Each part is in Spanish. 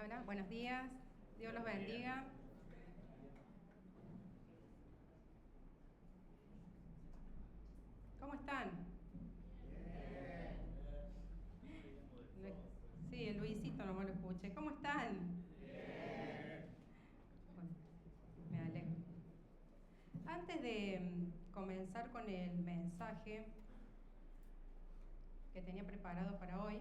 Hola, buenos días. Dios los bendiga. ¿Cómo están? Sí, el Luisito nomás lo escuché. ¿Cómo están? Bueno, me alegro. Antes de comenzar con el mensaje que tenía preparado para hoy,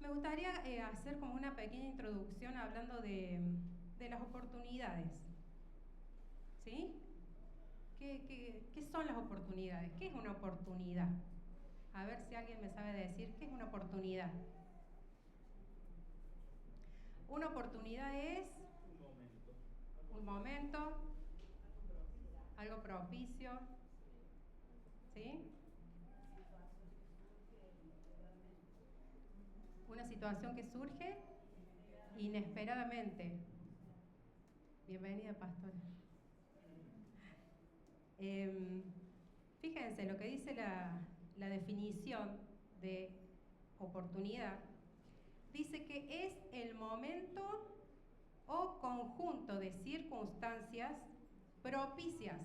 me gustaría hacer como una pequeña introducción hablando de las oportunidades. ¿Sí? ¿Qué son las oportunidades? ¿Qué es una oportunidad? A ver si alguien me sabe decir qué es una oportunidad. Una oportunidad es un momento, algo propicio, ¿sí? Una situación que surge inesperadamente. Bienvenida, pastora. Fíjense lo que dice la definición de oportunidad. Dice que es el momento o conjunto de circunstancias propicias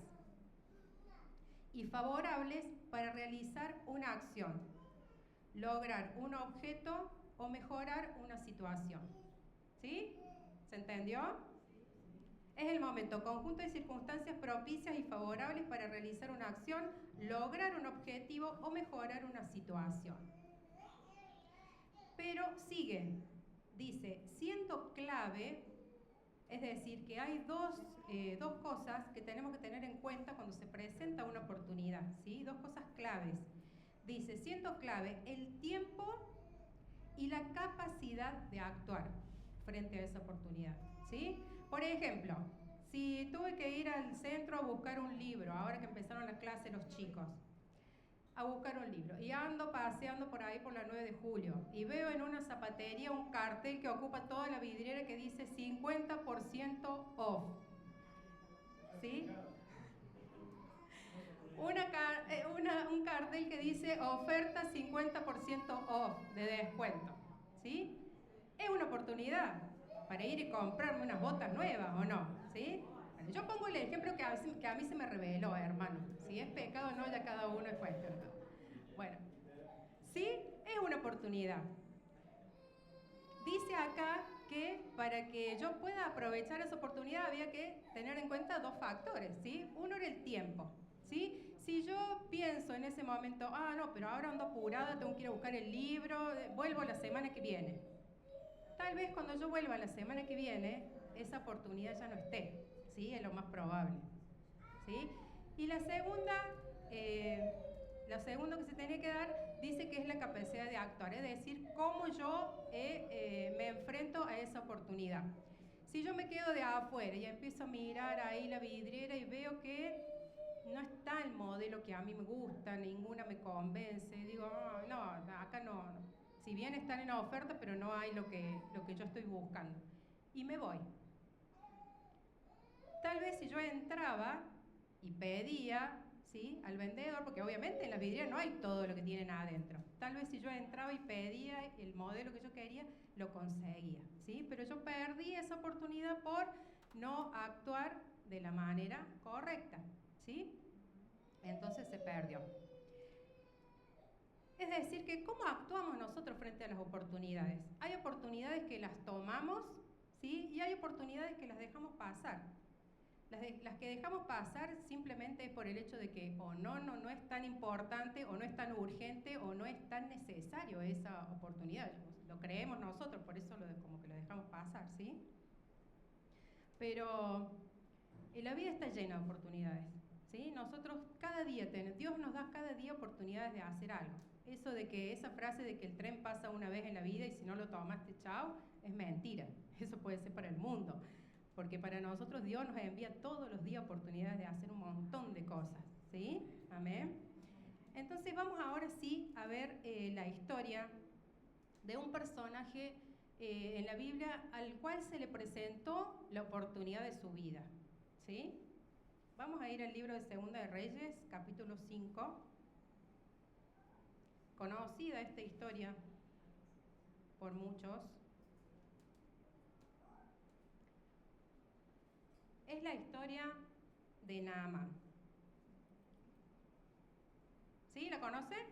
y favorables para realizar una acción, lograr un objeto o mejorar una situación. ¿Sí? ¿Se entendió? Es el momento, conjunto de circunstancias propicias y favorables para realizar una acción, lograr un objetivo o mejorar una situación. Pero sigue, dice, siendo clave, es decir, que hay dos cosas que tenemos que tener en cuenta cuando se presenta una oportunidad, ¿sí? Dos cosas claves. Dice, siendo clave el tiempo y la capacidad de actuar frente a esa oportunidad, ¿sí? Por ejemplo, si tuve que ir al centro a buscar un libro, ahora que empezaron las clases los chicos, a buscar un libro, y ando paseando por ahí por la 9 de julio, y veo en una zapatería un cartel que ocupa toda la vidriera que dice 50% off, ¿sí? Un cartel que dice oferta 50% off de descuento, ¿sí? Es una oportunidad para ir y comprarme unas botas nuevas, ¿o no? ¿Sí? Bueno, yo pongo el ejemplo que a mí se me reveló, hermano. Si es pecado o no, ya cada uno es cuestión. Bueno, sí, es una oportunidad. Dice acá que para que yo pueda aprovechar esa oportunidad había que tener en cuenta dos factores, ¿sí? Uno era el tiempo, ¿sí? Si yo pienso en ese momento, no, pero ahora ando apurada, tengo que ir a buscar el libro, vuelvo la semana que viene. Tal vez cuando yo vuelva la semana que viene, esa oportunidad ya no esté, ¿sí? Es lo más probable, ¿sí? Y lo segundo que se tiene que dar, dice que es la capacidad de actuar, es decir, cómo yo me enfrento a esa oportunidad. Si yo me quedo de afuera y empiezo a mirar ahí la vidriera y veo que no está el modelo que a mí me gusta, ninguna me convence, digo, no, acá no. Si bien están en la oferta, pero no hay lo que yo estoy buscando. Y me voy. Tal vez si yo entraba y pedía, ¿sí?, al vendedor, porque obviamente en las vidrieras no hay todo lo que tienen adentro. Tal vez si yo entraba y pedía el modelo que yo quería, lo conseguía, ¿sí? Pero yo perdí esa oportunidad por no actuar de la manera correcta, ¿sí? Entonces se perdió. Es decir, que ¿cómo actuamos nosotros frente a las oportunidades? Hay oportunidades que las tomamos, ¿sí? Y hay oportunidades que las dejamos pasar. Las que dejamos pasar simplemente es por el hecho de que o no es tan importante, o no es tan urgente, o no es tan necesario esa oportunidad. Lo creemos nosotros, por eso como que lo dejamos pasar, ¿sí? Pero la vida está llena de oportunidades, ¿sí? Nosotros cada día Dios nos da cada día oportunidades de hacer algo. Eso de que esa frase de que el tren pasa una vez en la vida y si no lo tomaste, chao, es mentira. Eso puede ser para el mundo. Porque para nosotros Dios nos envía todos los días oportunidades de hacer un montón de cosas, ¿sí? Amén. Entonces vamos ahora sí a ver la historia de un personaje en la Biblia al cual se le presentó la oportunidad de su vida, ¿sí? Vamos a ir al libro de Segunda de Reyes, capítulo 5. Conocida esta historia por muchos. Es la historia de Naamán. ¿Sí? ¿La conocen?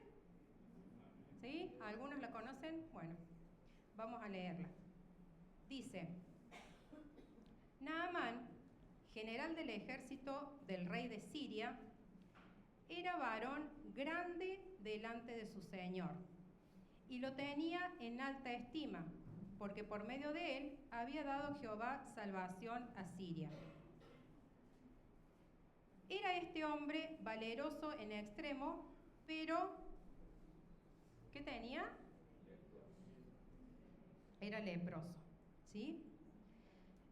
¿Sí? ¿Algunos la conocen? Bueno, vamos a leerla. Dice: Naamán, general del ejército del rey de Siria, era varón grande delante de su señor, y lo tenía en alta estima, porque por medio de él había dado Jehová salvación a Siria. Era este hombre valeroso en extremo, pero ¿qué tenía? Era leproso, ¿sí?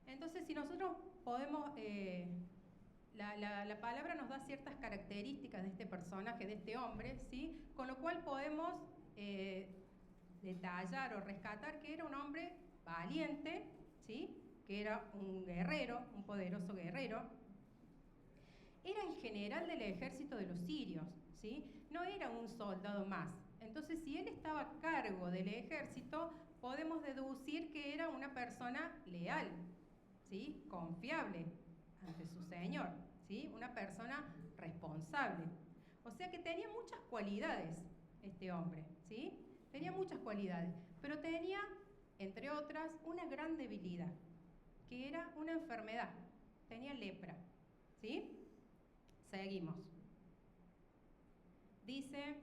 Entonces, si nosotros podemos, la palabra nos da ciertas características de este personaje, de este hombre, ¿sí? Con lo cual podemos detallar o rescatar que era un hombre valiente, ¿sí? Que era un guerrero, un poderoso guerrero. Era el general del ejército de los sirios, ¿sí? No era un soldado más. Entonces, si él estaba a cargo del ejército, podemos deducir que era una persona leal, ¿sí? Confiable ante su señor, ¿sí? Una persona responsable. O sea que tenía muchas cualidades este hombre, ¿sí? Tenía muchas cualidades, pero tenía, entre otras, una gran debilidad, que era una enfermedad. Tenía lepra, ¿sí? Seguimos. Dice,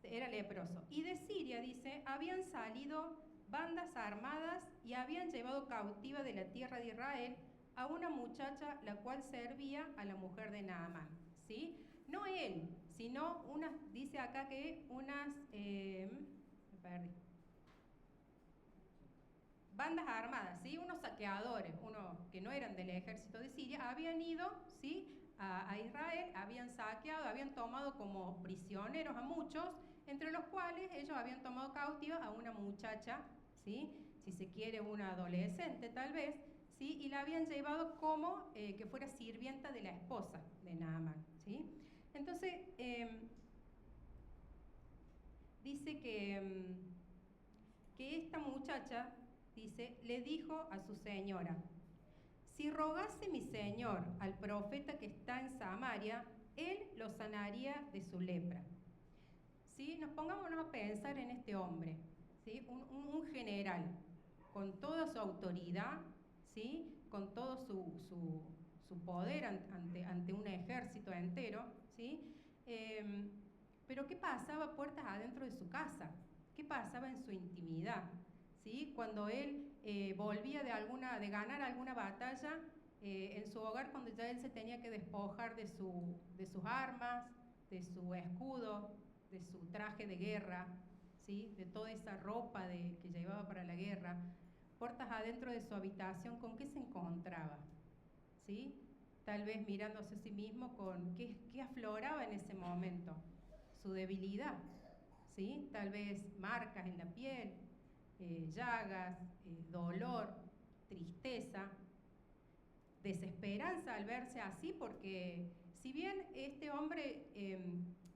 era leproso. Y de Siria, dice, habían salido bandas armadas y habían llevado cautiva de la tierra de Israel a una muchacha la cual servía a la mujer de Naamán, ¿sí? No él, sino unas, dice acá que unas, me perdí. Bandas armadas, ¿sí? Unos saqueadores, unos que no eran del ejército de Siria, habían ido, ¿sí? a Israel, habían saqueado, habían tomado como prisioneros a muchos, entre los cuales ellos habían tomado cautiva a una muchacha, ¿sí? Si se quiere, una adolescente tal vez, ¿sí? Y la habían llevado como que fuera sirvienta de la esposa de Naamán, ¿sí? Entonces, dice que esta muchacha, dice, le dijo a su señora: si rogase mi señor al profeta que está en Samaria, él lo sanaría de su lepra. ¿Sí? Nos pongámonos a pensar en este hombre, ¿sí? Un general, con toda su autoridad, ¿sí? Con todo su poder ante un ejército entero, ¿sí? Pero ¿qué pasaba puertas adentro de su casa? ¿Qué pasaba en su intimidad? ¿Sí? Cuando él volvía de ganar alguna batalla en su hogar, cuando ya él se tenía que despojar de sus armas, de su escudo, de su traje de guerra, ¿sí? De toda esa ropa que llevaba para la guerra, puertas adentro de su habitación, ¿con qué se encontraba? ¿Sí? Tal vez mirándose a sí mismo con qué afloraba en ese momento, su debilidad, ¿sí? Tal vez marcas en la piel, llagas, dolor, tristeza, desesperanza al verse así, porque si bien este hombre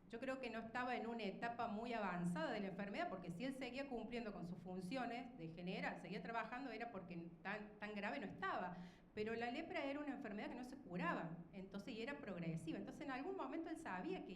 yo creo que no estaba en una etapa muy avanzada de la enfermedad, porque si él seguía cumpliendo con sus funciones de general, seguía trabajando, era porque tan grave no estaba, pero la lepra era una enfermedad que no se curaba, entonces, y era progresiva, entonces en algún momento él sabía que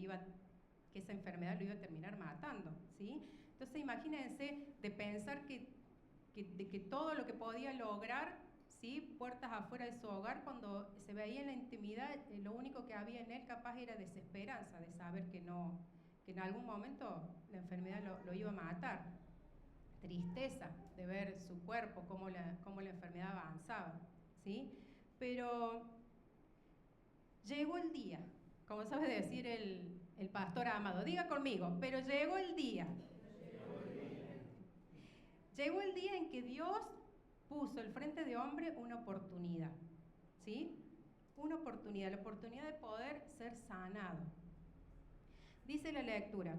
esa enfermedad lo iba a terminar matando, ¿sí? Entonces imagínense de pensar que todo lo que podía lograr, ¿sí? Puertas afuera de su hogar, cuando se veía en la intimidad, lo único que había en él capaz era desesperanza de saber que en algún momento la enfermedad lo iba a matar, tristeza de ver su cuerpo, cómo la enfermedad avanzaba, ¿sí? Pero llegó el día, como sabe decir el pastor Amado, diga conmigo, pero llegó el día. Llegó el día en que Dios puso al frente de hombre una oportunidad, ¿sí? Una oportunidad, la oportunidad de poder ser sanado. Dice la lectura,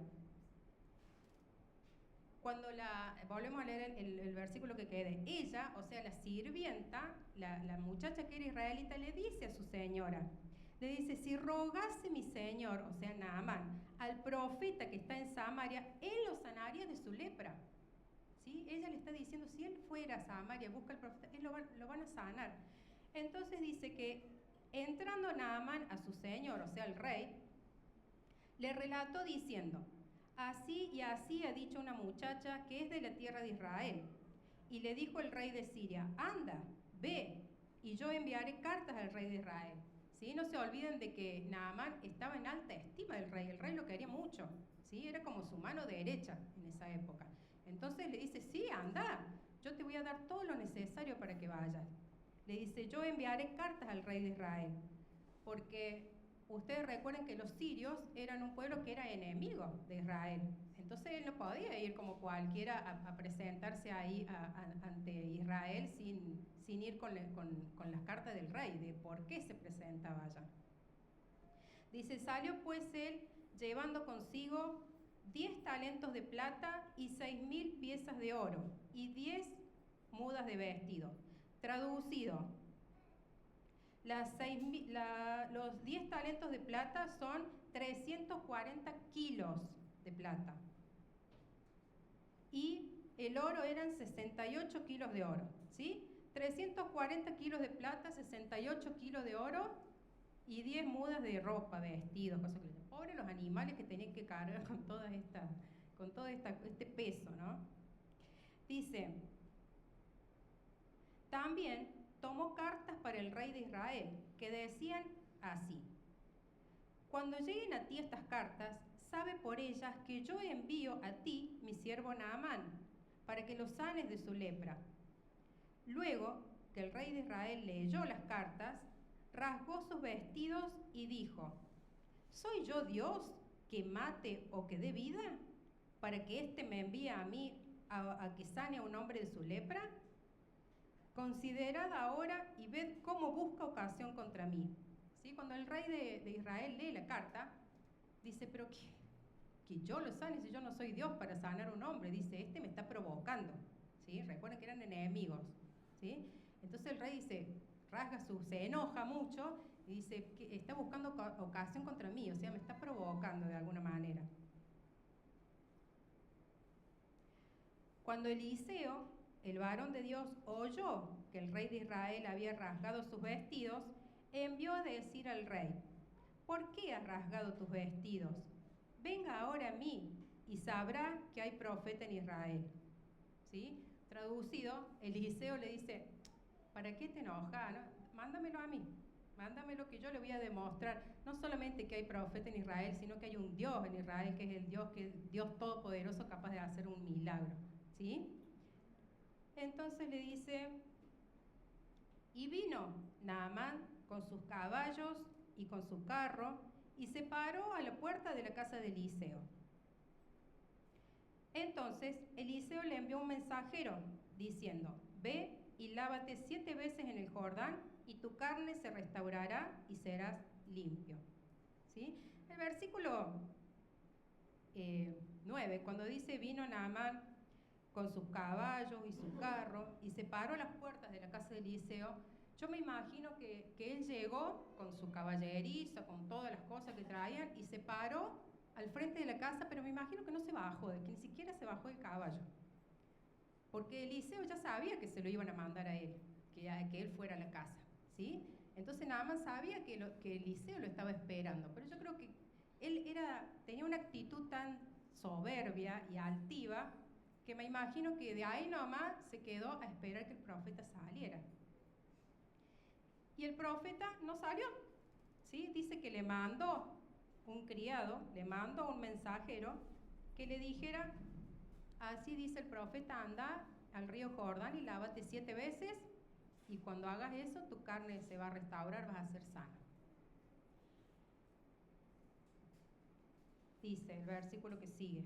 volvemos a leer el versículo que quede, ella, o sea, la sirvienta, la muchacha que era israelita, le dice a su señora, le dice, si rogase mi señor, o sea, Naamán, al profeta que está en Samaria, él lo sanaría sanaría de su lepra. ¿Sí? Ella le está diciendo, si él fuera a Samaria, busca al profeta, él lo van a sanar. Entonces dice que entrando Naamán a su señor, o sea, el rey, le relató diciendo, así y así ha dicho una muchacha que es de la tierra de Israel. Y le dijo el rey de Siria, anda, ve, y yo enviaré cartas al rey de Israel. ¿Sí? No se olviden de que Naamán estaba en alta estima del rey, el rey lo quería mucho, ¿sí? Era como su mano derecha en esa época. Entonces le dice, sí, anda, yo te voy a dar todo lo necesario para que vayas. Le dice, yo enviaré cartas al rey de Israel, porque ustedes recuerden que los sirios eran un pueblo que era enemigo de Israel. Entonces él no podía ir como cualquiera a presentarse ahí ante Israel sin ir con las cartas del rey, de por qué se presentaba allá. Dice, salió pues él llevando consigo 10 talentos de plata y 6.000 piezas de oro y 10 mudas de vestido. Traducido, los 10 talentos de plata son 340 kilos de plata. Y el oro eran 68 kilos de oro, ¿sí? 340 kilos de plata, 68 kilos de oro y 10 mudas de ropa, vestidos, cosas que... Pobre los animales que tenían que cargar con todo este peso, ¿no? Dice, también tomó cartas para el rey de Israel, que decían así, cuando lleguen a ti estas cartas, sabe por ellas que yo envío a ti mi siervo Naamán, para que lo sanes de su lepra. Luego que el rey de Israel leyó las cartas, rasgó sus vestidos y dijo, ¿soy yo Dios que mate o que dé vida, para que éste me envíe a mí a que sane a un hombre de su lepra? Considerad ahora y ved cómo busca ocasión contra mí. ¿Sí? Cuando el rey de Israel lee la carta, dice, pero que yo lo sane si yo no soy Dios para sanar a un hombre. Dice, este me está provocando. ¿Sí? Recuerden que eran enemigos. ¿Sí? Entonces el rey dice, se enoja mucho y dice que está buscando ocasión contra mí, o sea, me está provocando de alguna manera. Cuando Eliseo, el varón de Dios, oyó que el rey de Israel había rasgado sus vestidos, envió a decir al rey, ¿por qué has rasgado tus vestidos? Venga ahora a mí y sabrá que hay profeta en Israel. ¿Sí? Traducido, Eliseo le dice, ¿para qué te enojas? ¿No? Mándamelo a mí, mándamelo que yo le voy a demostrar, no solamente que hay profeta en Israel, sino que hay un Dios en Israel, que es el Dios todopoderoso capaz de hacer un milagro. ¿Sí? Entonces le dice, y vino Naamán con sus caballos y con su carro, y se paró a la puerta de la casa de Eliseo. Entonces Eliseo le envió un mensajero, diciendo, ve y lávate 7 veces en el Jordán, y tu carne se restaurará y serás limpio. ¿Sí? El versículo 9, cuando dice, vino Naamán con sus caballos y su carro, y se paró a las puertas de la casa de Eliseo, yo me imagino que él llegó con su caballeriza, con todas las cosas que traían, y se paró al frente de la casa, pero me imagino que no se bajó, que ni siquiera se bajó del caballo. Porque Eliseo ya sabía que se lo iban a mandar a él, que él fuera a la casa, ¿sí? Entonces Naamán sabía que Eliseo lo estaba esperando, pero yo creo que él tenía una actitud tan soberbia y altiva, que me imagino que de ahí nomás se quedó a esperar que el profeta saliera. Y el profeta no salió, ¿sí? Dice que le mandó un criado, le mandó un mensajero que le dijera, así dice el profeta, anda al río Jordán y lávate 7 veces, y cuando hagas eso tu carne se va a restaurar, vas a ser sana. Dice el versículo que sigue,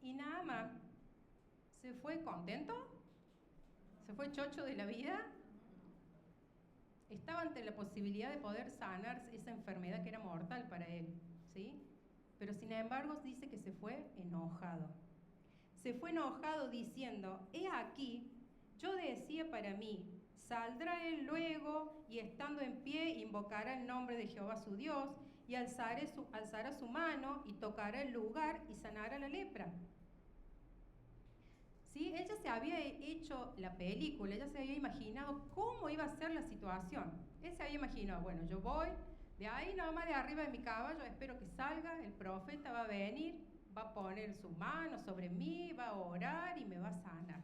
y Naamán se fue contento, se fue chocho de la vida, estaba ante la posibilidad de poder sanar esa enfermedad que era mortal para él, ¿sí? Pero sin embargo dice que se fue enojado. Se fue enojado diciendo, he aquí, yo decía para mí, saldrá él luego y estando en pie invocará el nombre de Jehová su Dios y alzará su mano y tocará el lugar y sanará la lepra. se había hecho la película, ya se había imaginado cómo iba a ser la situación. Él se había imaginado, bueno, yo voy, de ahí nomás de arriba de mi caballo, espero que salga, el profeta va a venir, va a poner su mano sobre mí, va a orar y me va a sanar.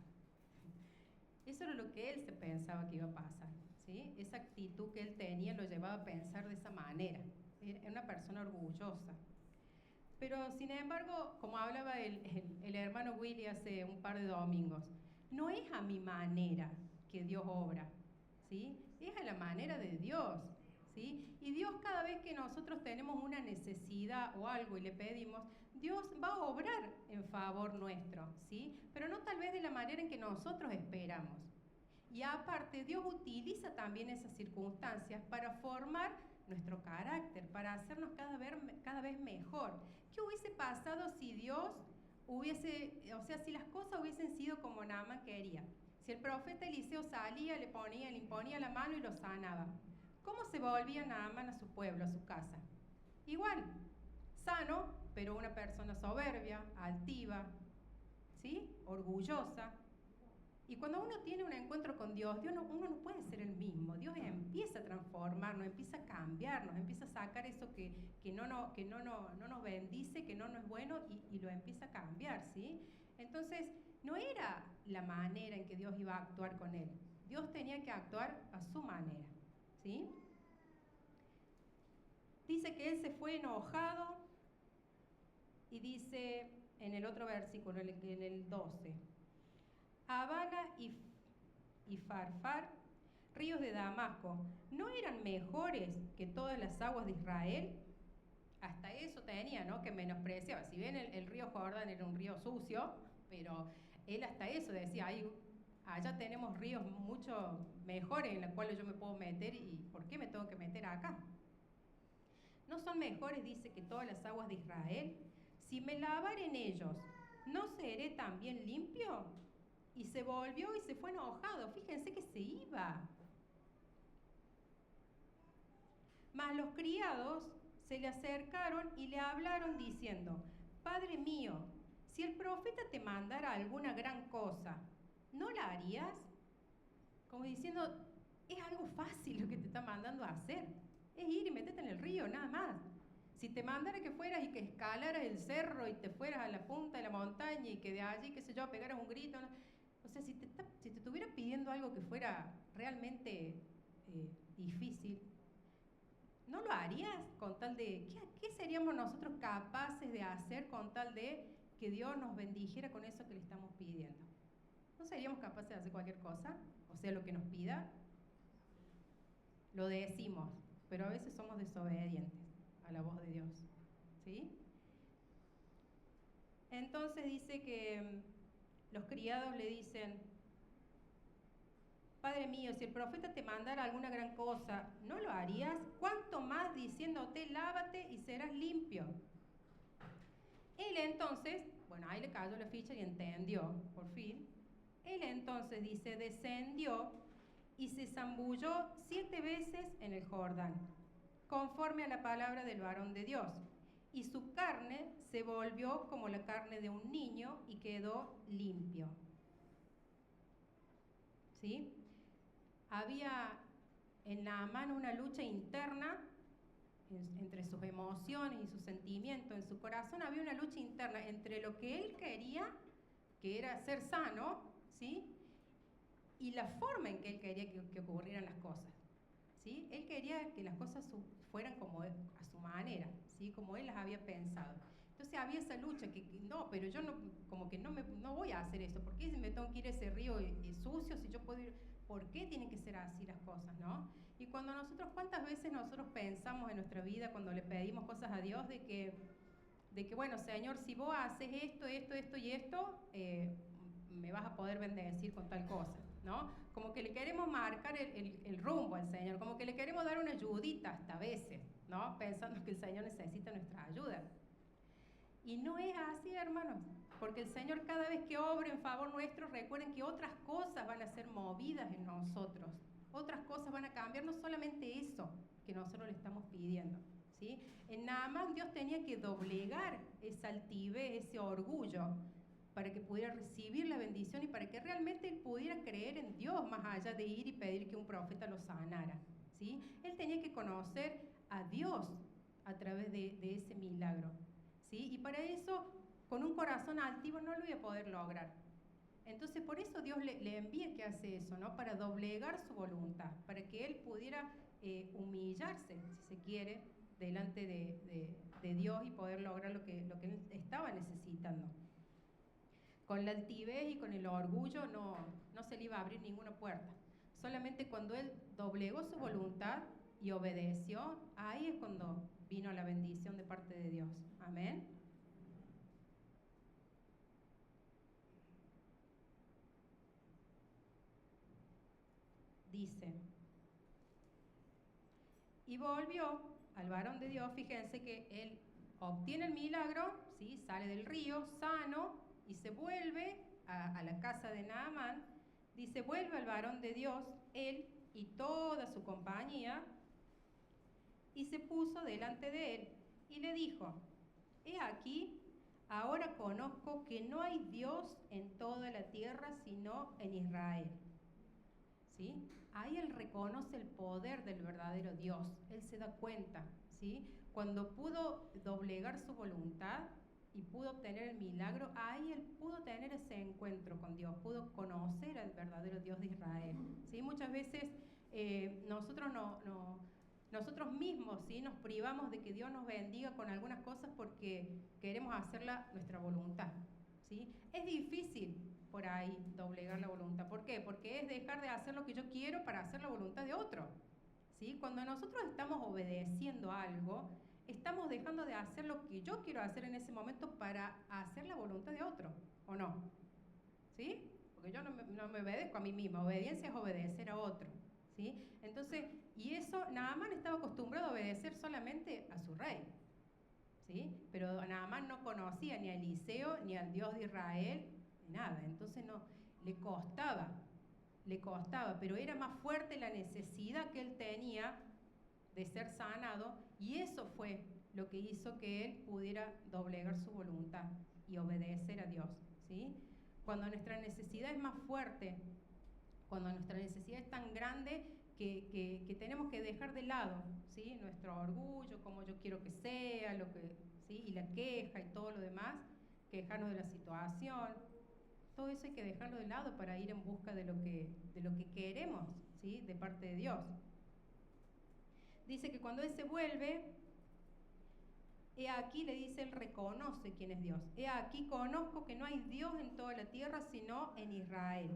Eso era lo que él se pensaba que iba a pasar, ¿sí? Esa actitud que él tenía lo llevaba a pensar de esa manera. Era una persona orgullosa. Pero sin embargo, como hablaba el hermano Willy hace un par de domingos, no es a mi manera que Dios obra, ¿sí? Es a la manera de Dios, ¿sí? Y Dios, cada vez que nosotros tenemos una necesidad o algo y le pedimos, Dios va a obrar en favor nuestro, ¿sí? Pero no tal vez de la manera en que nosotros esperamos. Y aparte, Dios utiliza también esas circunstancias para formar nuestro carácter, para hacernos cada vez mejor. ¿Qué hubiese pasado si Dios si las cosas hubiesen sido como Naamán quería? Si el profeta Eliseo salía, le imponía la mano y lo sanaba. ¿Cómo se volvía Naamán a su pueblo, a su casa? Igual, sano, pero una persona soberbia, altiva, ¿sí? Orgullosa. Y cuando uno tiene un encuentro con Dios, uno no puede ser el mismo. Dios empieza a transformarnos, empieza a cambiarnos, empieza a sacar eso que no nos bendice, que no es bueno y lo empieza a cambiar, ¿sí? Entonces, no era la manera en que Dios iba a actuar con él. Dios tenía que actuar a su manera, ¿sí? Dice que él se fue enojado y dice en el otro versículo, en el 12, Abana y Farfar, ríos de Damasco, ¿no eran mejores que todas las aguas de Israel? Hasta eso tenía, ¿no? Que menospreciaba. Si bien el río Jordán era un río sucio, pero él hasta eso decía, allá tenemos ríos mucho mejores en los cuales yo me puedo meter y ¿por qué me tengo que meter acá? ¿No son mejores, dice, que todas las aguas de Israel? Si me lavar en ellos, ¿no seré también limpio? Y se volvió y se fue enojado. Fíjense que se iba. Mas los criados se le acercaron y le hablaron diciendo, Padre mío, si el profeta te mandara alguna gran cosa, ¿no la harías? Como diciendo, es algo fácil lo que te está mandando a hacer. Es ir y meterte en el río, nada más. Si te mandara que fueras y que escalaras el cerro y te fueras a la punta de la montaña y que de allí, qué sé yo, pegaras un grito, ¿no? O sea, si te estuviera pidiendo algo que fuera realmente difícil, ¿no lo harías con tal de... ¿Qué seríamos nosotros capaces de hacer con tal de que Dios nos bendijera con eso que le estamos pidiendo? ¿No seríamos capaces de hacer cualquier cosa? O sea, lo que nos pida. Lo decimos, pero a veces somos desobedientes a la voz de Dios, ¿sí? Entonces dice que los criados le dicen, Padre mío, si el profeta te mandara alguna gran cosa, ¿no lo harías? ¿Cuánto más diciéndote, lávate y serás limpio? Él entonces, bueno, ahí le cayó la ficha y entendió, por fin. Él entonces, dice, descendió y se zambulló 7 veces en el Jordán, conforme a la palabra del varón de Dios. Y su carne se volvió como la carne de un niño y quedó limpio. ¿Sí? Había en Naamán una lucha interna entre sus emociones y sus sentimientos. En su corazón había una lucha interna entre lo que él quería, que era ser sano, ¿sí? Y la forma en que él quería que ocurrieran las cosas, ¿sí? Él quería que las cosas fueran como a su manera, ¿sí? Como él las había pensado. Entonces había esa lucha que no, pero yo no voy a hacer eso. ¿Por qué me tengo que ir a ese río sucio si yo puedo ir? ¿Por qué tienen que ser así las cosas, no? Y ¿cuántas veces nosotros pensamos en nuestra vida cuando le pedimos cosas a Dios de que bueno, Señor, si vos haces esto y esto, me vas a poder bendecir con tal cosa, ¿no? Como que le queremos marcar el rumbo al Señor, como que le queremos dar una ayudita hasta a veces, ¿no? Pensando que el Señor necesita nuestra ayuda. Y no es así, hermanos, porque el Señor cada vez que obra en favor nuestro, recuerden que otras cosas van a ser movidas en nosotros, otras cosas van a cambiar, no solamente eso que nosotros le estamos pidiendo, ¿sí? En Naamán Dios tenía que doblegar esa altivez, ese orgullo, para que pudiera pudiera recibir la bendición y para que realmente él pudiera creer en Dios más allá de ir y pedir que un profeta lo sanara, ¿sí? Él tenía que conocer a Dios a través de ese milagro, ¿sí? Y para eso, con un corazón altivo no lo iba a poder lograr. Entonces, por eso Dios le envía que hace eso, ¿no? Para doblegar su voluntad, para que él pudiera humillarse, si se quiere, delante de Dios y poder lograr lo que él estaba necesitando. Con la altivez y con el orgullo no se le iba a abrir ninguna puerta. Solamente cuando él doblegó su voluntad y obedeció, ahí es cuando vino la bendición de parte de Dios. Amén. Dice, y volvió al varón de Dios, fíjense que él obtiene el milagro, ¿sí? Sale del río sano y se vuelve a la casa de Naamán. Dice, vuelve al varón de Dios, él y toda su compañía, y se puso delante de él y le dijo, he aquí, ahora conozco que no hay Dios en toda la tierra sino en Israel. ¿Sí? Ahí él reconoce el poder del verdadero Dios, él se da cuenta, ¿sí? Cuando pudo doblegar su voluntad y pudo obtener el milagro, ahí él pudo tener ese encuentro con Dios, pudo conocer al verdadero Dios de Israel, ¿sí? Muchas veces nosotros mismos, ¿sí? Nos privamos de que Dios nos bendiga con algunas cosas porque queremos hacerla nuestra voluntad, ¿sí? Es difícil por ahí doblegar la voluntad. ¿Por qué? Porque es dejar de hacer lo que yo quiero para hacer la voluntad de otro, ¿sí? Cuando nosotros estamos obedeciendo algo, estamos dejando de hacer lo que yo quiero hacer en ese momento para hacer la voluntad de otro, ¿o no? ¿Sí? Porque yo no me obedezco a mí misma, obediencia es obedecer a otro, ¿sí? Entonces, y eso, Naamán estaba acostumbrado a obedecer solamente a su rey, ¿sí? Pero Naamán no conocía ni a Eliseo, ni al Dios de Israel, nada, entonces no, le costaba, pero era más fuerte la necesidad que él tenía de ser sanado y eso fue lo que hizo que él pudiera doblegar su voluntad y obedecer a Dios, ¿sí? Cuando nuestra necesidad es más fuerte, cuando nuestra necesidad es tan grande que tenemos que dejar de lado, ¿sí? Nuestro orgullo, como yo quiero que sea, ¿sí? Y la queja y todo lo demás, quejarnos de la situación, todo eso hay que dejarlo de lado para ir en busca de lo que queremos, ¿sí? De parte de Dios. Dice que cuando él se vuelve, he aquí, le dice, él reconoce quién es Dios. He aquí, conozco que no hay Dios en toda la tierra sino en Israel.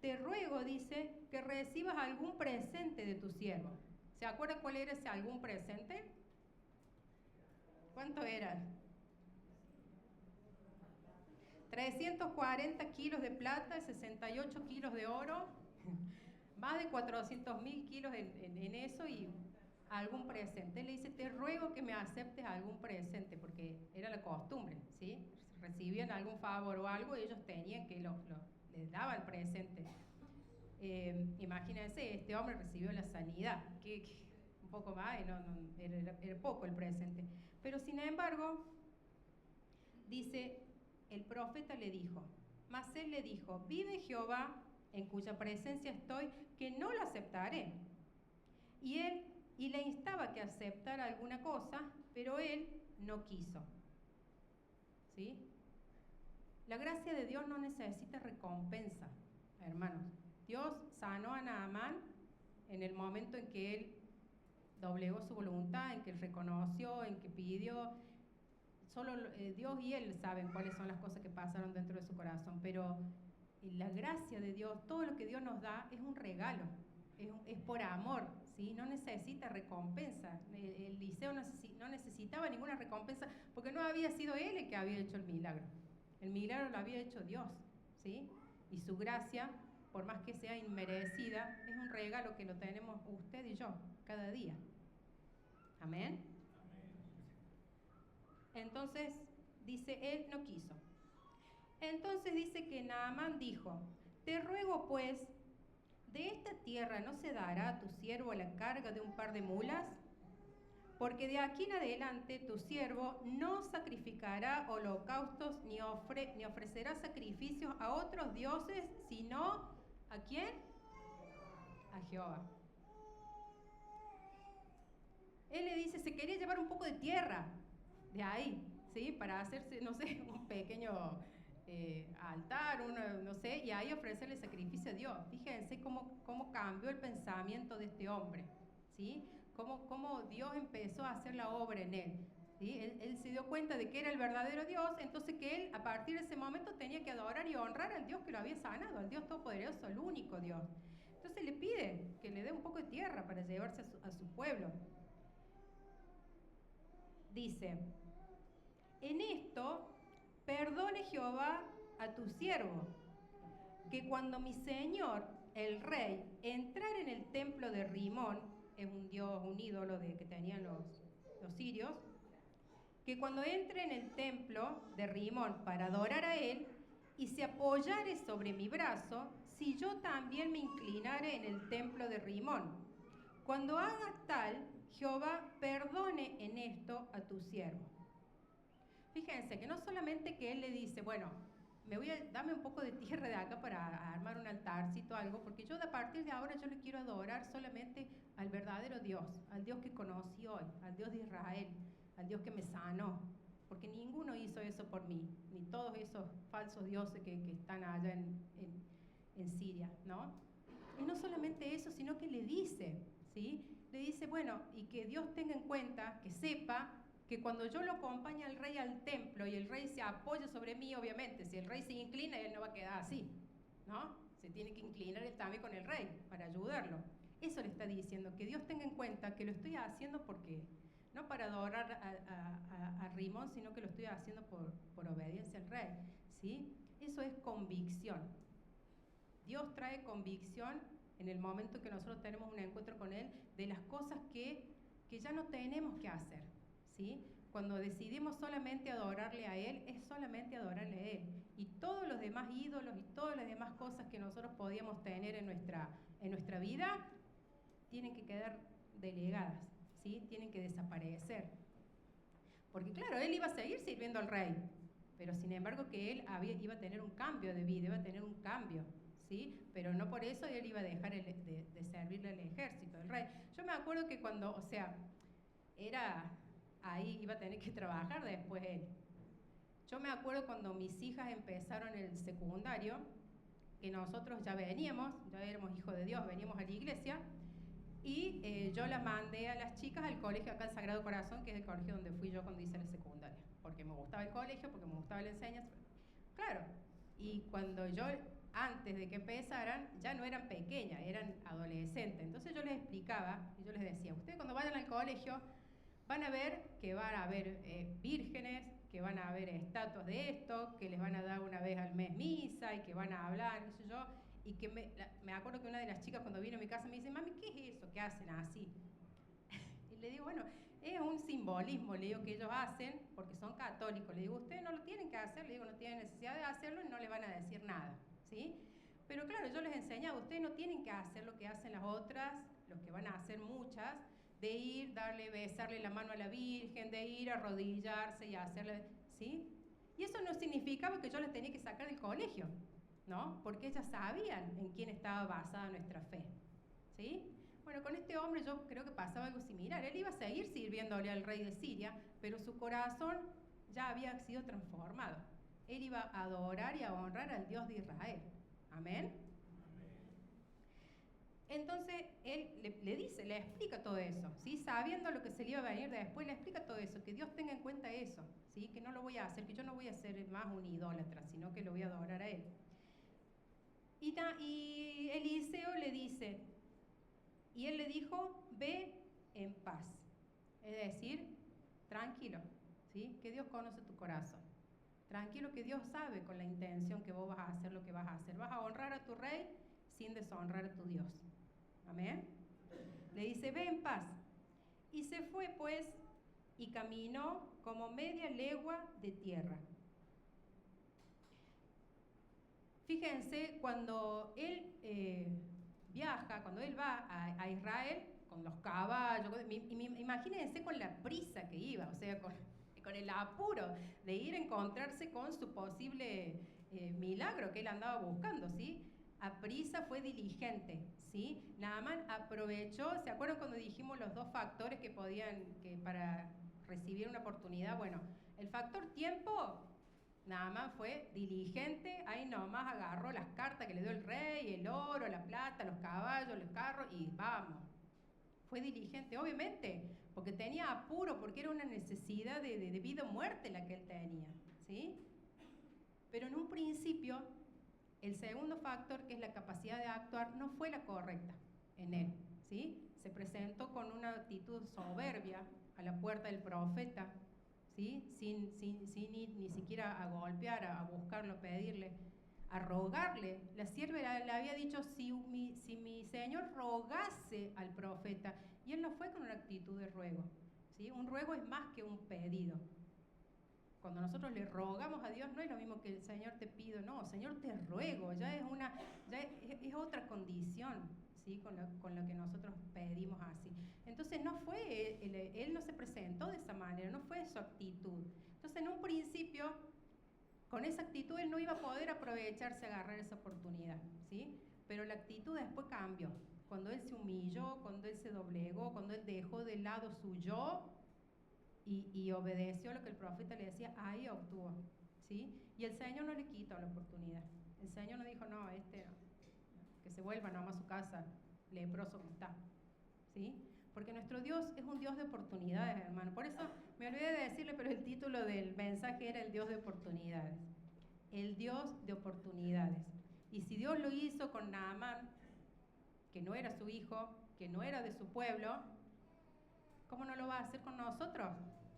Te ruego, dice, que recibas algún presente de tu siervo. ¿Se acuerda cuál era ese algún presente? ¿Cuánto eran? 340 kilos de plata, 68 kilos de oro, más de 400.000 kilos en eso y algún presente. Él le dice, te ruego que me aceptes algún presente, porque era la costumbre, ¿sí? Recibían algún favor o algo y ellos tenían que les daban presente. Imagínense, este hombre recibió la sanidad, que un poco más, era poco el presente. Pero sin embargo, dice, el profeta le dijo, mas él le dijo, vive Jehová, en cuya presencia estoy, que no lo aceptaré. Y le instaba que aceptara alguna cosa, pero él no quiso. ¿Sí? La gracia de Dios no necesita recompensa, hermanos. Dios sanó a Naamán en el momento en que él doblegó su voluntad, en que él reconoció, en que pidió. Solo Dios y él saben cuáles son las cosas que pasaron dentro de su corazón, pero la gracia de Dios, todo lo que Dios nos da es un regalo, es por amor, ¿sí? No necesita recompensa. Eliseo no necesitaba ninguna recompensa porque no había sido él el que había hecho el milagro lo había hecho Dios, ¿sí? Y su gracia, por más que sea inmerecida, es un regalo que lo tenemos usted y yo cada día. Amén. Entonces, dice, él no quiso. Entonces dice que Naamán dijo, te ruego pues, de esta tierra no se dará a tu siervo la carga de un par de mulas, porque de aquí en adelante tu siervo no sacrificará holocaustos ni ofrecerá sacrificios a otros dioses, sino ¿a quién? A Jehová. Él le dice, se quería llevar un poco de tierra de ahí, ¿sí? Para hacerse, no sé, un pequeño altar, no sé, y ahí ofrecerle sacrificio a Dios. Fíjense cómo cambió el pensamiento de este hombre, ¿sí? Cómo Dios empezó a hacer la obra en él. ¿Sí? Él se dio cuenta de que era el verdadero Dios, entonces que él a partir de ese momento tenía que adorar y honrar al Dios que lo había sanado, al Dios todopoderoso, al único Dios. Entonces le pide que le dé un poco de tierra para llevarse a su pueblo. Dice, en esto perdone Jehová a tu siervo, que cuando mi señor, el rey, entrar en el templo de Rimón, es un dios, un ídolo que tenían los sirios, que cuando entre en el templo de Rimón para adorar a él y se apoyare sobre mi brazo, si yo también me inclinare en el templo de Rimón. Cuando hagas tal, Jehová perdone en esto a tu siervo. Fíjense que no solamente que él le dice, bueno, dame un poco de tierra de acá para armar un altarcito o algo, porque yo a partir de ahora yo le quiero adorar solamente al verdadero Dios, al Dios que conocí hoy, al Dios de Israel, al Dios que me sanó, porque ninguno hizo eso por mí, ni todos esos falsos dioses que están allá en Siria, ¿no? Y no solamente eso, sino que le dice, ¿sí? Le dice, bueno, y que Dios tenga en cuenta, que sepa que cuando yo lo acompañe al rey al templo y el rey se apoya sobre mí, obviamente, si el rey se inclina, él no va a quedar así, ¿no? Se tiene que inclinar él también con el rey para ayudarlo. Eso le está diciendo, que Dios tenga en cuenta que lo estoy haciendo porque, no para adorar a Rimón, sino que lo estoy haciendo por obediencia al rey, ¿sí? Eso es convicción. Dios trae convicción en el momento que nosotros tenemos un encuentro con Él de las cosas que ya no tenemos que hacer, ¿sí? Cuando decidimos solamente adorarle a Él, es solamente adorarle a Él. Y todos los demás ídolos y todas las demás cosas que nosotros podíamos tener en nuestra vida, tienen que quedar delegadas, ¿sí? Tienen que desaparecer. Porque claro, Él iba a seguir sirviendo al rey, pero sin embargo que Él iba a tener un cambio de vida, iba a tener un cambio, ¿sí? Pero no por eso él iba a dejar de servirle al ejército, del rey. Yo me acuerdo que cuando, o sea, ahí iba a tener que trabajar después él. Yo me acuerdo cuando mis hijas empezaron el secundario, que nosotros ya éramos hijos de Dios, veníamos a la iglesia, y yo las mandé a las chicas al colegio acá, el Sagrado Corazón, que es el colegio donde fui yo cuando hice la secundaria, porque me gustaba el colegio, porque me gustaba la enseñanza. Claro, y cuando antes de que empezaran, ya no eran pequeñas, eran adolescentes. Entonces yo les explicaba y yo les decía, ustedes cuando vayan al colegio van a ver que van a haber vírgenes, que van a haber estatuas de esto, que les van a dar una vez al mes misa y que van a hablar, qué sé yo. Y que me acuerdo que una de las chicas cuando vino a mi casa me dice, mami, ¿qué es eso que hacen así? Y le digo, bueno, es un simbolismo, le digo, que ellos hacen porque son católicos. Le digo, ustedes no lo tienen que hacer, le digo, no tienen necesidad de hacerlo y no le van a decir nada, ¿sí? Pero claro, yo les enseñaba, ustedes no tienen que hacer lo que hacen las otras, los que van a hacer muchas, de ir, besarle la mano a la Virgen, de ir a arrodillarse y hacerle, ¿sí? Y eso no significaba que yo les tenía que sacar del colegio, ¿no? Porque ellas sabían en quién estaba basada nuestra fe, ¿sí? Bueno, con este hombre yo creo que pasaba algo similar. Él iba a seguir sirviéndole al rey de Siria, pero su corazón ya había sido transformado. Él iba a adorar y a honrar al Dios de Israel. Amén. Entonces él le explica todo eso, ¿sí? Sabiendo lo que se le iba a venir después, le explica todo eso, que Dios tenga en cuenta eso, ¿sí? Que no lo voy a hacer, que yo no voy a ser más un idólatra, sino que lo voy a adorar a él. Y Eliseo le dice, y él le dijo, ve en paz. Es decir, tranquilo, ¿sí? Que Dios conoce tu corazón. Tranquilo, que Dios sabe con la intención que vos vas a hacer lo que vas a hacer. Vas a honrar a tu rey sin deshonrar a tu Dios. Amén. Le dice, ve en paz. Y se fue pues y caminó como media legua de tierra. Fíjense, cuando él viaja, cuando él va a Israel, con los caballos, imagínense con la prisa que iba, o sea, con el apuro de ir a encontrarse con su posible milagro que él andaba buscando, ¿sí? A prisa, fue diligente, ¿sí? Naaman aprovechó, ¿se acuerdan cuando dijimos los dos factores que para recibir una oportunidad? Bueno, el factor tiempo, Naaman fue diligente, ahí nomás agarró las cartas que le dio el rey, el oro, la plata, los caballos, los carros, y vamos. Fue diligente, obviamente, porque tenía apuro, porque era una necesidad de vida o muerte la que él tenía, ¿sí? Pero en un principio, el segundo factor, que es la capacidad de actuar, no fue la correcta en él, ¿sí? Se presentó con una actitud soberbia a la puerta del profeta, ¿sí? Sin ir ni siquiera a golpear, a buscarlo, a pedirle, a rogarle. La sierva le había dicho, si mi señor rogase al profeta, y él no fue con una actitud de ruego, ¿sí? Un ruego es más que un pedido. Cuando nosotros le rogamos a Dios, no es lo mismo que el Señor te pido, no, Señor te ruego, ya es otra condición, ¿sí? Con lo que nosotros pedimos así. Entonces no fue, él no se presentó de esa manera, no fue su actitud. Entonces en un principio, con esa actitud él no iba a poder aprovecharse, agarrar esa oportunidad, ¿sí? Pero la actitud después cambió. Cuando él se humilló, cuando él se doblegó, cuando él dejó de lado su yo y obedeció lo que el profeta le decía, ahí obtuvo, ¿sí? Y el Señor no le quitó la oportunidad. El Señor no dijo, no, que se vuelva nomás a su casa, leproso como está, ¿sí? Porque nuestro Dios es un Dios de oportunidades, hermano. Por eso me olvidé de decirle, pero el título del mensaje era el Dios de oportunidades. El Dios de oportunidades. Y si Dios lo hizo con Naamán, que no era su hijo, que no era de su pueblo, ¿cómo no lo va a hacer con nosotros?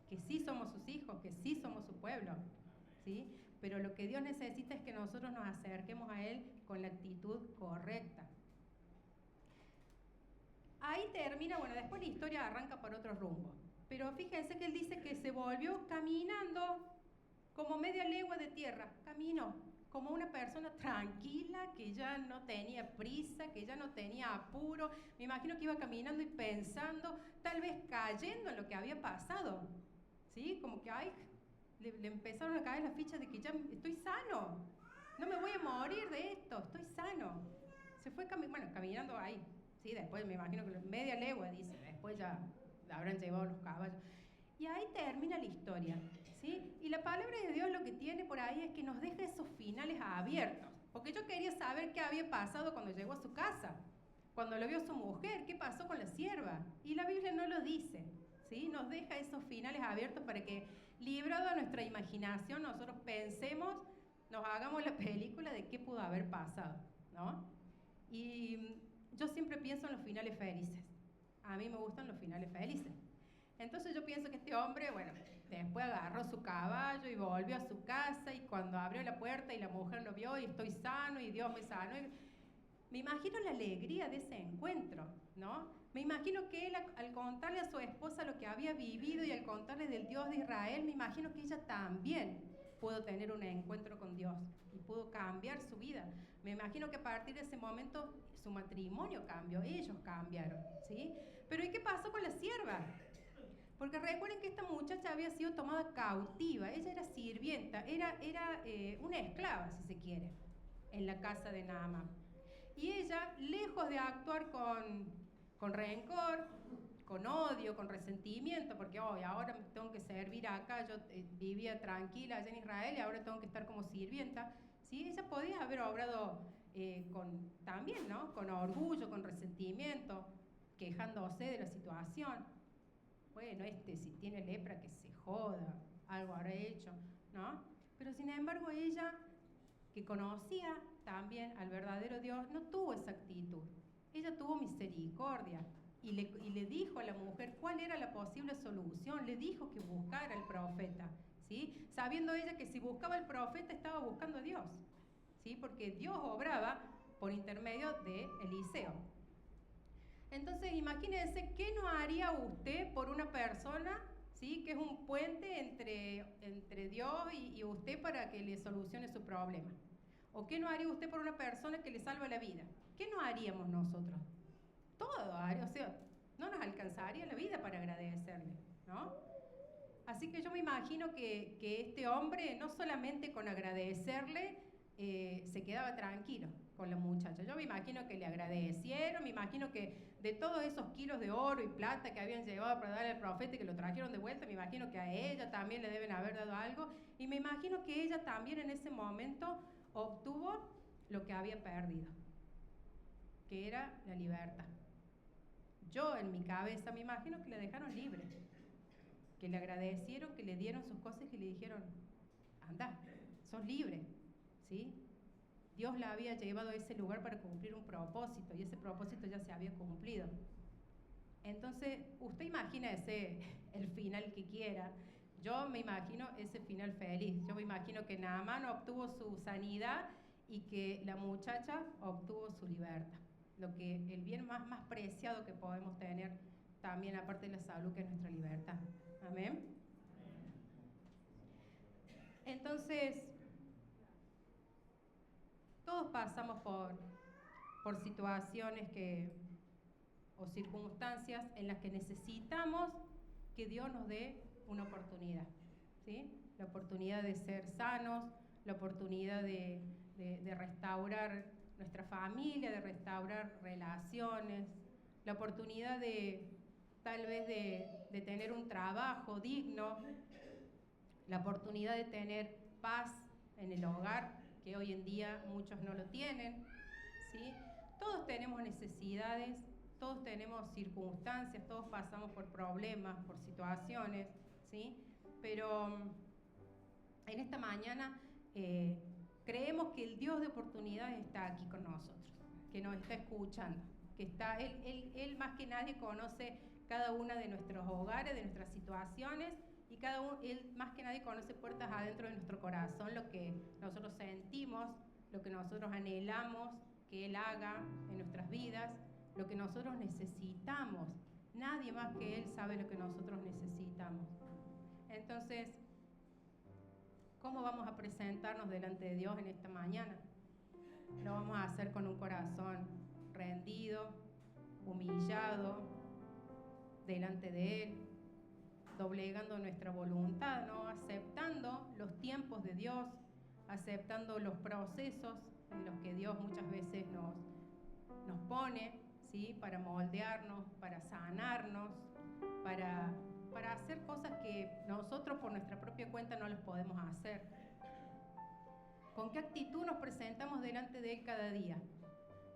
Que sí somos sus hijos, que sí somos su pueblo, ¿sí? Pero lo que Dios necesita es que nosotros nos acerquemos a Él con la actitud correcta. Ahí termina, bueno, después la historia arranca por otro rumbo. Pero fíjense que él dice que se volvió caminando como media legua de tierra. Caminó como una persona tranquila, que ya no tenía prisa, que ya no tenía apuro. Me imagino que iba caminando y pensando, tal vez cayendo en lo que había pasado. ¿Sí? Como que le empezaron a caer las fichas de que ya estoy sano. No me voy a morir de esto, estoy sano. Se fue caminando ahí. Sí, después me imagino que media legua, dice, después ya la habrán llevado los caballos. Y ahí termina la historia, ¿sí? Y la palabra de Dios lo que tiene por ahí es que nos deja esos finales abiertos. Porque yo quería saber qué había pasado cuando llegó a su casa, cuando lo vio su mujer, qué pasó con la sierva. Y la Biblia no lo dice, ¿sí? Nos deja esos finales abiertos para que, librado a nuestra imaginación, nosotros pensemos, nos hagamos la película de qué pudo haber pasado, ¿no? Y yo siempre pienso en los finales felices. A mí me gustan los finales felices. Entonces yo pienso que este hombre, bueno, después agarró su caballo y volvió a su casa, y cuando abrió la puerta y la mujer lo vio y estoy sano y Dios me sanó. Me imagino la alegría de ese encuentro, ¿no? Me imagino que él, al contarle a su esposa lo que había vivido y al contarle del Dios de Israel, me imagino que ella también pudo tener un encuentro con Dios y pudo cambiar su vida. Me imagino que a partir de ese momento su matrimonio cambió, ellos cambiaron, ¿sí? Pero ¿y qué pasó con la sierva? Porque recuerden que esta muchacha había sido tomada cautiva, ella era sirvienta, era una esclava, si se quiere, en la casa de Naamán. Y ella, lejos de actuar con rencor, con odio, con resentimiento, porque ahora me tengo que servir acá, yo vivía tranquila allá en Israel y ahora tengo que estar como sirvienta, ¿sí? Ella podía haber obrado también, ¿no? Con orgullo, con resentimiento, quejándose de la situación. Bueno, si tiene lepra, que se joda, algo habrá hecho, ¿no? Pero sin embargo ella, que conocía también al verdadero Dios, no tuvo esa actitud. Ella tuvo misericordia y le dijo a la mujer cuál era la posible solución, le dijo que buscara al profeta, ¿sí? Sabiendo ella que si buscaba al profeta estaba buscando a Dios, ¿sí? Porque Dios obraba por intermedio de Eliseo. Entonces, imagínense qué no haría usted por una persona, ¿sí? Que es un puente entre Dios y usted para que le solucione su problema. ¿O qué no haría usted por una persona que le salva la vida? ¿Qué no haríamos nosotros? Todo haría, o sea, no nos alcanzaría la vida para agradecerle, ¿no? Así que yo me imagino que este hombre, no solamente con agradecerle, se quedaba tranquilo con la muchacha. Yo me imagino que le agradecieron, me imagino que de todos esos kilos de oro y plata que habían llevado para darle al profeta y que lo trajeron de vuelta, me imagino que a ella también le deben haber dado algo. Y me imagino que ella también en ese momento obtuvo lo que había perdido, que era la libertad. Yo en mi cabeza me imagino que le dejaron libre, que le agradecieron, que le dieron sus cosas y que le dijeron, anda, sos libre, ¿sí? Dios la había llevado a ese lugar para cumplir un propósito y ese propósito ya se había cumplido. Entonces, usted imagínese el final que quiera. Yo me imagino ese final feliz. Yo me imagino que Naamán obtuvo su sanidad y que la muchacha obtuvo su libertad. Lo que el bien más preciado que podemos tener también, aparte de la salud, que es nuestra libertad. Amén. Entonces, todos pasamos por situaciones o circunstancias en las que necesitamos que Dios nos dé una oportunidad, ¿sí? La oportunidad de ser sanos, la oportunidad de restaurar nuestra familia, de restaurar relaciones, la oportunidad de tal vez de tener un trabajo digno, la oportunidad de tener paz en el hogar, que hoy en día muchos no lo tienen, ¿sí? Todos tenemos necesidades, todos tenemos circunstancias, todos pasamos por problemas, por situaciones, ¿sí? Pero en esta mañana creemos que el Dios de oportunidades está aquí con nosotros, que nos está escuchando, que está, Él más que nadie conoce cada una de nuestros hogares, de nuestras situaciones, y Él más que nadie conoce puertas adentro de nuestro corazón, lo que nosotros sentimos, lo que nosotros anhelamos que Él haga en nuestras vidas, lo que nosotros necesitamos. Nadie más que Él sabe lo que nosotros necesitamos. Entonces, ¿cómo vamos a presentarnos delante de Dios en esta mañana? Lo vamos a hacer con un corazón rendido, humillado, delante de Él, doblegando nuestra voluntad, ¿no? Aceptando los tiempos de Dios, aceptando los procesos en los que Dios muchas veces nos pone, ¿sí? Para moldearnos, para sanarnos, para hacer cosas que nosotros por nuestra propia cuenta no las podemos hacer. ¿Con qué actitud nos presentamos delante de Él cada día?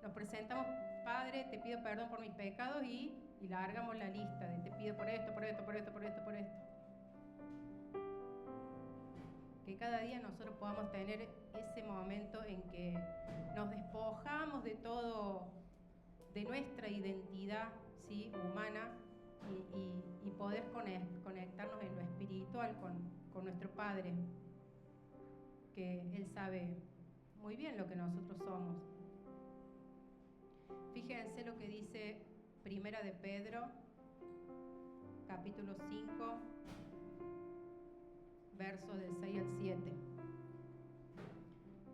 Nos presentamos, Padre, te pido perdón por mis pecados y largamos la lista de te pido por esto, por esto, por esto, por esto, por esto. Que cada día nosotros podamos tener ese momento en que nos despojamos de todo, de nuestra identidad, ¿sí? Humana y poder conectarnos en lo espiritual con nuestro Padre, que Él sabe muy bien lo que nosotros somos. Fíjense lo que dice Primera de Pedro, capítulo 5, versos del 6 al 7.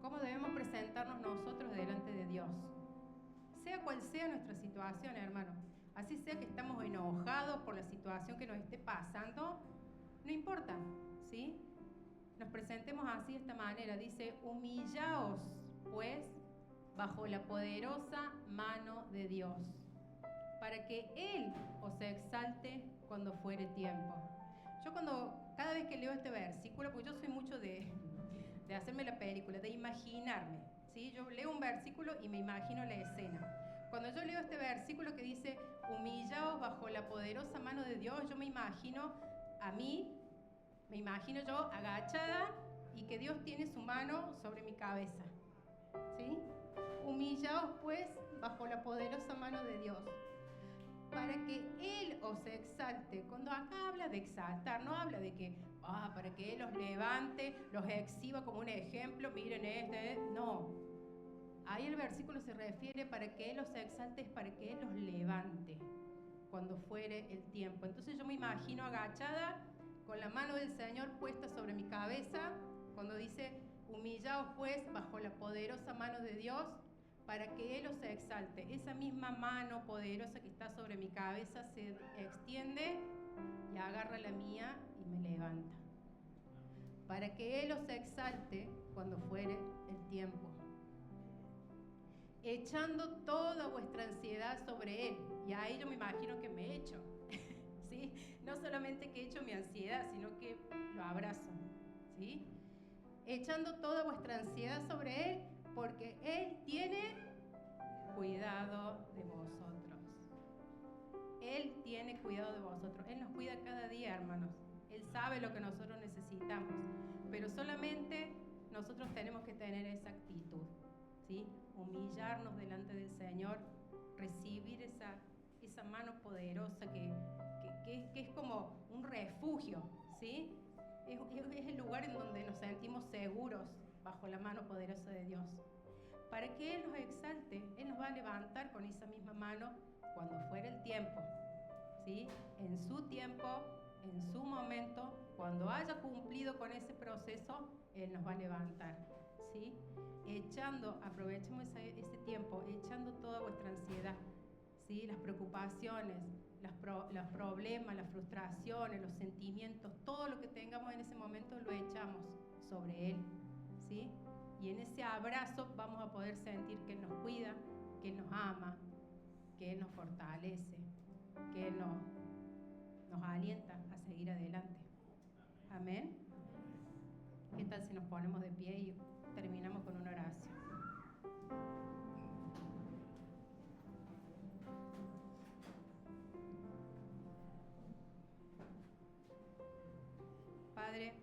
¿Cómo debemos presentarnos nosotros delante de Dios? Sea cual sea nuestra situación, hermano. Así sea que estamos enojados por la situación que nos esté pasando, no importa, ¿sí? Nos presentemos así de esta manera. Dice, humillaos, pues, bajo la poderosa mano de Dios, para que Él os exalte cuando fuere tiempo. Yo cada vez que leo este versículo, pues yo soy mucho de hacerme la película, de imaginarme, ¿sí? Yo leo un versículo y me imagino la escena. Cuando yo leo este versículo que dice, humillaos bajo la poderosa mano de Dios, yo me imagino a mí, me imagino yo agachada y que Dios tiene su mano sobre mi cabeza, ¿sí? Humillaos pues bajo la poderosa mano de Dios, para que Él os exalte. Cuando acá habla de exaltar, no habla de que, para que Él los levante, los exhiba como un ejemplo, miren no. Ahí el versículo se refiere para que Él los exalte, es para que Él los levante cuando fuere el tiempo. Entonces yo me imagino agachada, con la mano del Señor puesta sobre mi cabeza, cuando dice, humillaos pues bajo la poderosa mano de Dios, para que Él os exalte. Esa misma mano poderosa que está sobre mi cabeza se extiende y agarra la mía y me levanta. Para que Él os exalte cuando fuere el tiempo, echando toda vuestra ansiedad sobre Él. Y ahí yo me imagino que me echo, ¿sí? No solamente que echo mi ansiedad, sino que lo abrazo, ¿sí? Echando toda vuestra ansiedad sobre Él, porque Él tiene cuidado de vosotros. Él tiene cuidado de vosotros. Él nos cuida cada día, hermanos. Él sabe lo que nosotros necesitamos, pero solamente nosotros tenemos que tener esa actitud, ¿sí? Humillarnos delante del Señor, recibir esa mano poderosa que es como un refugio, ¿sí? Es el lugar en donde nos sentimos seguros bajo la mano poderosa de Dios. Para que Él nos exalte, Él nos va a levantar con esa misma mano cuando fuere el tiempo, ¿sí? En su tiempo, en su momento, cuando haya cumplido con ese proceso, Él nos va a levantar, ¿sí? Aprovechemos ese tiempo, echando toda vuestra ansiedad, ¿sí? Las preocupaciones, los problemas, las frustraciones, los sentimientos, todo lo que tengamos en ese momento lo echamos sobre Él, ¿sí? Y en ese abrazo vamos a poder sentir que Él nos cuida, que Él nos ama, que Él nos fortalece, que Él nos alienta a seguir adelante. Amén. ¿Qué tal si nos ponemos de pie y terminamos con una oración? Padre,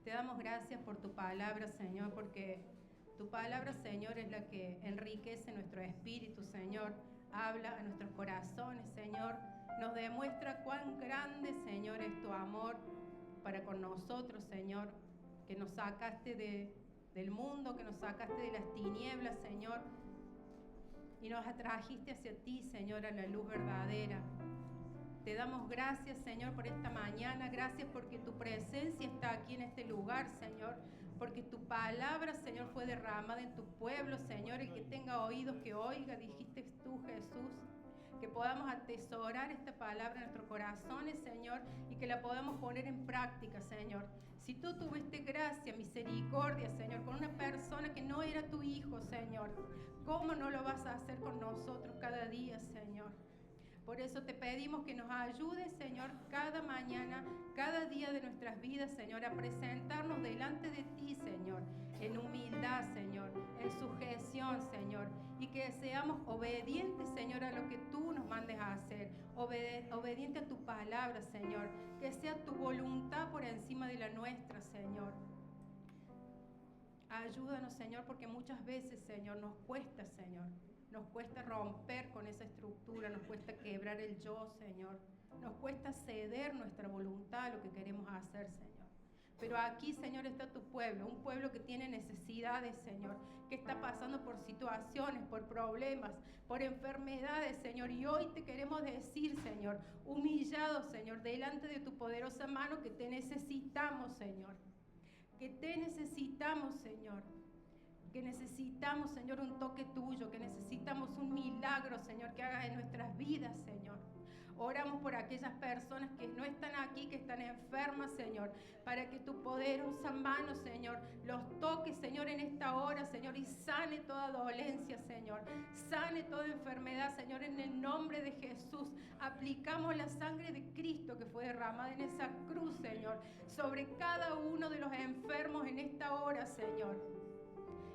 te damos gracias por tu palabra, Señor, porque tu palabra, Señor, es la que enriquece nuestro espíritu, Señor. Habla a nuestros corazones, Señor. Nos demuestra cuán grande, Señor, es tu amor para con nosotros, Señor. Que nos sacaste del mundo, que nos sacaste de las tinieblas, Señor. Y nos atrajiste hacia ti, Señor, a la luz verdadera. Te damos gracias, Señor, por esta mañana. Gracias porque tu presencia está aquí en este lugar, Señor. Porque tu palabra, Señor, fue derramada en tu pueblo, Señor. El que tenga oídos que oiga, dijiste tú, Jesús. Que podamos atesorar esta palabra en nuestros corazones, Señor, y que la podamos poner en práctica, Señor. Si tú tuviste gracia, misericordia, Señor, con una persona que no era tu hijo, Señor, ¿cómo no lo vas a hacer con nosotros cada día, Señor? Por eso te pedimos que nos ayudes, Señor, cada mañana, cada día de nuestras vidas, Señor, a presentarnos delante de ti, Señor, en humildad, Señor, en sujeción, Señor, y que seamos obedientes, Señor, a lo que tú nos mandes a hacer, obediente a tu palabra, Señor, que sea tu voluntad por encima de la nuestra, Señor. Ayúdanos, Señor, porque muchas veces, Señor, nos cuesta, Señor. Nos cuesta romper con esa estructura, nos cuesta quebrar el yo, Señor. Nos cuesta ceder nuestra voluntad a lo que queremos hacer, Señor. Pero aquí, Señor, está tu pueblo, un pueblo que tiene necesidades, Señor, que está pasando por situaciones, por problemas, por enfermedades, Señor. Y hoy te queremos decir, Señor, humillados, Señor, delante de tu poderosa mano, que te necesitamos, Señor. Que te necesitamos, Señor. Que necesitamos, Señor, un toque tuyo, que necesitamos un milagro, Señor, que hagas en nuestras vidas, Señor. Oramos por aquellas personas que no están aquí, que están enfermas, Señor, para que tu poderosa mano, Señor, los toque, Señor, en esta hora, Señor, y sane toda dolencia, Señor. Sane toda enfermedad, Señor, en el nombre de Jesús. Aplicamos la sangre de Cristo que fue derramada en esa cruz, Señor, sobre cada uno de los enfermos en esta hora, Señor.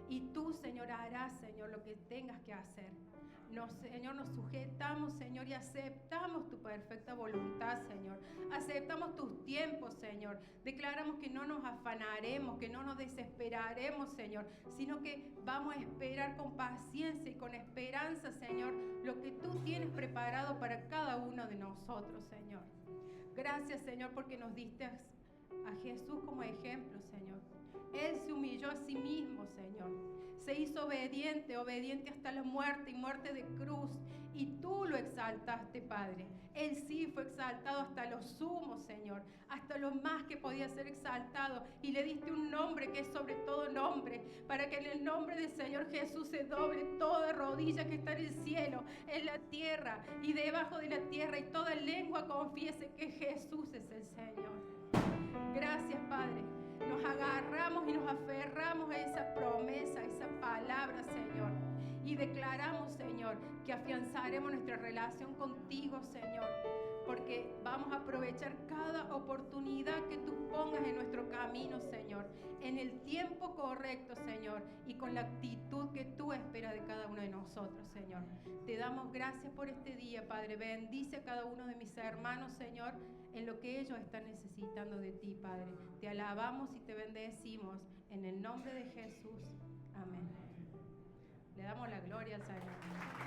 Y tú, Señor, harás, Señor, lo que tengas que hacer. Señor, nos sujetamos, Señor, y aceptamos tu perfecta voluntad, Señor. Aceptamos tus tiempos, Señor. Declaramos que no nos afanaremos, que no nos desesperaremos, Señor, sino que vamos a esperar con paciencia y con esperanza, Señor, lo que tú tienes preparado para cada uno de nosotros, Señor. Gracias, Señor, porque nos diste a Jesús como ejemplo, Señor. Él se humilló a sí mismo, Señor. Se hizo obediente, obediente hasta la muerte y muerte de cruz. Y tú lo exaltaste, Padre. Él sí fue exaltado hasta lo sumo, Señor. Hasta lo más que podía ser exaltado. Y le diste un nombre que es sobre todo nombre. Para que en el nombre del Señor Jesús se doble toda rodilla que está en el cielo, en la tierra y debajo de la tierra. Y toda lengua confiese que Jesús es el Señor. Gracias, Padre. Nos agarramos y nos aferramos a esa promesa, a esa palabra, Señor. Y declaramos, Señor, que afianzaremos nuestra relación contigo, Señor. Porque vamos a aprovechar cada oportunidad que tú pongas en nuestro camino, Señor. En el tiempo correcto, Señor. Y con la actitud que tú esperas de cada uno de nosotros, Señor. Te damos gracias por este día, Padre. Bendice a cada uno de mis hermanos, Señor, en lo que ellos están necesitando de ti, Padre. Te alabamos y te bendecimos en el nombre de Jesús. Amén. Le damos la gloria al Señor.